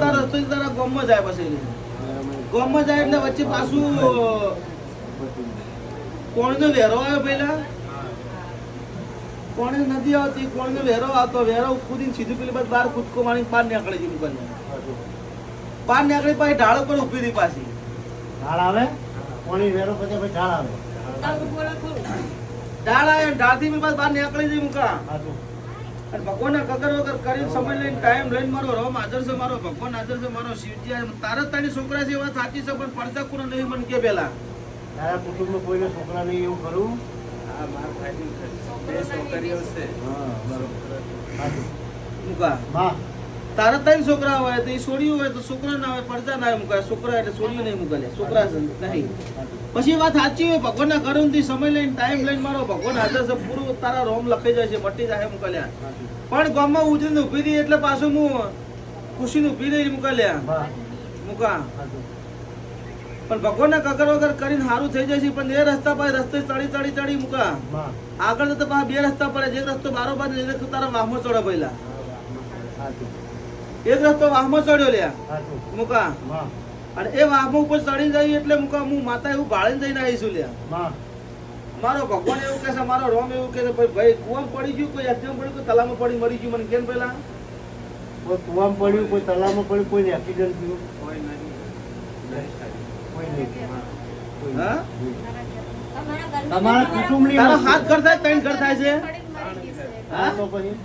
તારા રસ્તો તારા ગામમાં જાય પછી ગામમાં જાય એટલે વચ્ચે પાછું કોણનો વેરો આવ્યો પહેલા કોણે નદી આવતી કોણનો વેરો આવતો વેરો કૂદીને સીધું પેલી બાદ બાર કૂદકો મારી પાર નીકળી ગઈ દુકાન પાર નીકળી પાછી ઢાળ ઉપર ઉભી રહી પાછી ઢાળ આવે કોણી વેરો પછી ઢાળ આવે ઢાળ આવે ઢાળથી બી બહાર નીકળી જઈ મુકા અને ભગવાનના કગર વગર કરીને સમય લઈને ટાઈમ લઈને મારો રોમ હાજર છે મારો ભગવાન હાજર છે મારો શિવજી તારા તારી છોકરા છે એવા સાચી છે પણ પડતા કોને નહીં મને કે પેલા તારા કુટુંબમાં કોઈને છોકરા નહીં એવું કરું હા મારા ભાઈની બે છોકરીઓ છે હા બરોબર મુકા હા તારા ત્રણ છોકરા હોય તો એ છોડ્યું હોય તો છોકરા ના હોય પડતા ના હોય મુકાય છોકરા એટલે છોડ્યું નહીં મુકાલે છોકરા છે નહીં પછી વાત સાચી હોય ભગવાનના ઘરેથી સમય લઈને ટાઈમ લઈને મારો ભગવાન હાજર છે પૂરું તારા રોમ લખાઈ જાય છે મટી જાય મુકાલ્યા પણ ગામમાં ઉજળીને ઉભી રહી એટલે પાછું હું ખુશીને ઉભી રહી મુકાલ્યા મુકા પણ ભગવાનના કગર વગર કરીને સારું થઈ જાય છે પણ એ રસ્તા પર રસ્તે ચડી મુકા આગળ જતા પાછા બે રસ્તા પડે જે રસ્તો બારોબાર એ રસ્તો તારા વાહમાં ચડે પહેલા એક રસ્તો વાહમાં ચડ્યો લ્યા મુકા અને એ વાહમાં ઉપર ચડી જાય એટલે મુકા હું માતા એવું ભાળીને જઈને આવીશું લ્યા મારો ભગવાન એવું કે છે મારો રોમ એવું કે છે ભાઈ કુવામાં પડી ગયું કોઈ એક્સિડન્ટ પડ્યું કોઈ તલાવમાં પડી મરી ગયું મને કેમ પેલા કોઈ કુવામાં પડ્યું કોઈ તલાવમાં પડ્યું કોઈ એક્સિડન્ટ થયું કોઈ નહીં હા તમારા કુટુંબની તારો હાથ ઘર થાય ત્રણ ઘર થાય છે હા તો પછી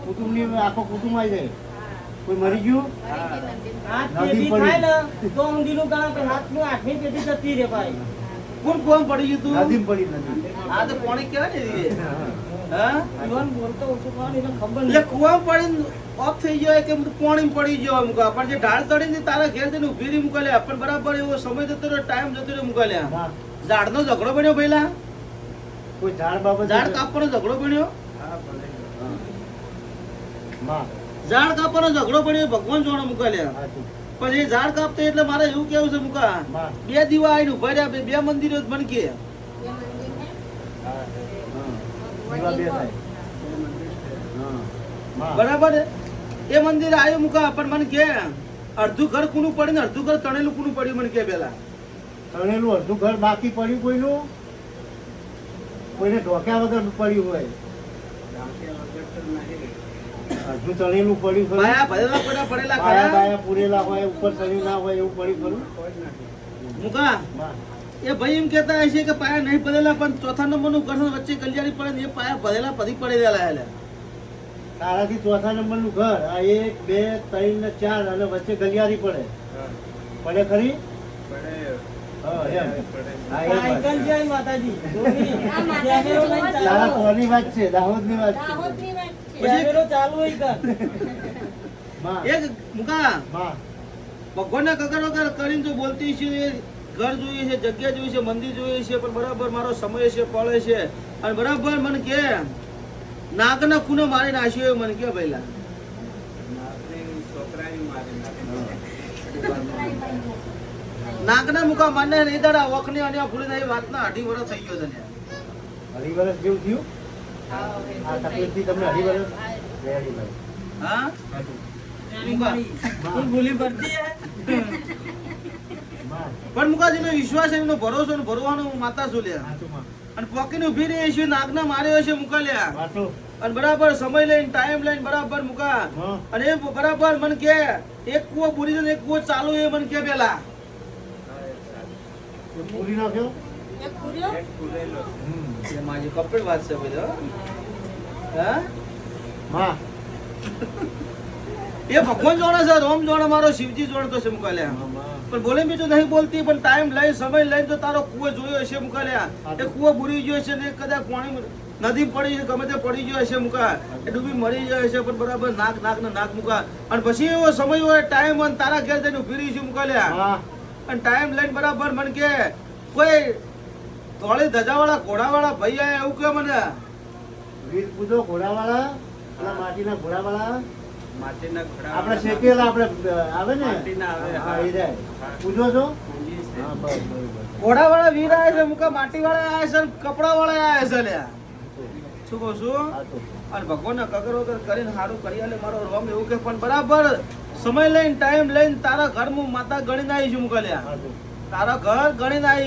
કુટુંબની આખો કુટુંબ આવી જાય કોઈ મરી ગયું નદી પડી તો ઊંધીનું ગામ કે હાથનું આઠમી પેટી જતી રે ભાઈ કોણ કોમ પડી ગયું તું નદી પડી નદી આ તો પાણી કેવા ને હા ઈવન બોલતો ઓછું પાણી એને ખબર એટલે કુવા પડીને ઓફ થઈ ગયો કે પાણી પડી ગયો મુકા પણ જે ઢાળ ચડીને તારા ઘેર જઈને ઉભી રહી મુકાલ્યા પણ બરાબર એવો સમય જતો રહ્યો ટાઈમ જતો રહ્યો મુકાલ્યા ઝાડનો ઝઘડો બન્યો પહેલા કોઈ ઝાડ બાબત ઝાડ કાપવાનો ઝઘડો બન્યો હા ભલે ઝાડ કાપવાનો ઝઘડો બન્યો ભગવાન જોડે મુકાલ્યા પણ એ ઝાડ કાપતો એટલે મારે એવું કેવું છે મુકા બે દીવા આવીને ઉભા રહ્યા બે મંદિરો જ બનકે બરાબર એ મંદિર આવ્યું મુકા પણ મને કે અડધું ઘર કુનું પડ્યું ને અડધું ઘર તણેલું કુનું પડ્યું મને કે પેલા તણેલું અડધું ઘર બાકી પડ્યું કોઈનું કોઈને ઢોક્યા વગર પડ્યું હોય અડધું તણેલું પડ્યું ખરું? પાયા ભરેલા પડેલા પાયા ખરા બાયા પૂરેલા હોય ઉપર ચડ્યું ના હોય એવું પડ્યું ખરું? મુકા એ ભાઈ એમ કેતા હશે કે પાયા નહીં ભરેલા પણ ચોથા નંબરનું ઘર વચ્ચે કલ્યાણી પડે ને એ પાયા ભરેલા પધી પડેલા એટલે તારાથી ચોથા નંબરનું ઘર આ 1 2 3 ને 4 અને વચ્ચે ગલિયારી પડે પડે ખરી પડે હા એમ હા એ વાત. માતાજી તારા કોની વાત છે દાહોદની વાત છે માં એક મુકા માં ભગવાનના કગર વગર કરીને જો બોલતી છે ઘર જોઈએ છે જગ્યા જોઈએ છે મંદિર જોઈએ છે પણ બરાબર મારો સમય છે પડે છે અને બરાબર મને કે નાગના ખૂને મારી નાખ્યો મને કે પહેલા નાગની છોકરાની મારી નાખી નાગના મુકા મને નહીં દાડા વખની અને ભૂલી નહીં વાતના 2.5 વર્ષ થઈ ગયો તને 2.5 વર્ષ જેવું થયું આ તકલીફથી તમને 2.5 વર્ષ વેરી ભાઈ હા ભૂલી પડતી પણ મુકાજીનો વિશ્વાસ એનો ભરોસો ને ભરવાનો માતા છું લ્યા અને પોકીને ઉભી રહી છે નાગના માર્યો છે મુકાલ્યા અને બરાબર સમય લઈને ટાઈમ લઈને બરાબર મુકા અને એ બરાબર મને કે એક કૂવો પૂરી ને એક કૂવો ચાલુ એ મને કે પેલા પૂરી નાખ્યો એક ખુલેલો એ મારી કમ્પ્લીટ વાત છે ભાઈ હા માં એ ભગવાન જોડે છે રોમ જોડે મારો શિવજી જોડતો છે મુકાલ્યા પણ બોલે બીજું નહીં બોલતી પણ ટાઈમ લઈ સમય લઈને તો તારો કૂવો જોયો છે મુકાલ્યા એ કૂવો બુરી ગયો છે ને કદાચ પાણી નદી પડી છે ગમે તે પડી ગયો છે મુકા એ ડૂબી મરી જાય છે પણ બરાબર નાક ને નાક મુકા અને પછી એવો સમય હોય ટાઈમ હોય તારા ઘેર જઈને ઉભી રહી છે મુકાલ્યા અને ટાઈમ લઈને બરાબર મને કે કોઈ ધોળી ધજાવાળા ઘોડાવાળા ભાઈ આયા એવું કે મને વીર પૂજો ઘોડાવાળા અને માટીના ઘોડાવાળા માટીના ઘોડા આપણે શેકેલા આપણે આવે ને માટીના આવે હા એ જાય પૂજો છો પૂંજી છે હા બસ બરોબર ઘોડાવાળા વીર આયા છે મુકા માટીવાળા આયા છે કપડાવાળા આયા છે લ્યા શું કહું છું હા તો અને ભગવાનના કગર વગર કરીને સારું કરી આલે મારો રોમ એવું કે પણ બરાબર સમય લઈને ટાઈમ લઈને તારા ઘર હું માતા ગણીને આવી છું મુકાલ્યા હા તો. તારા ઘર ગણીને આવી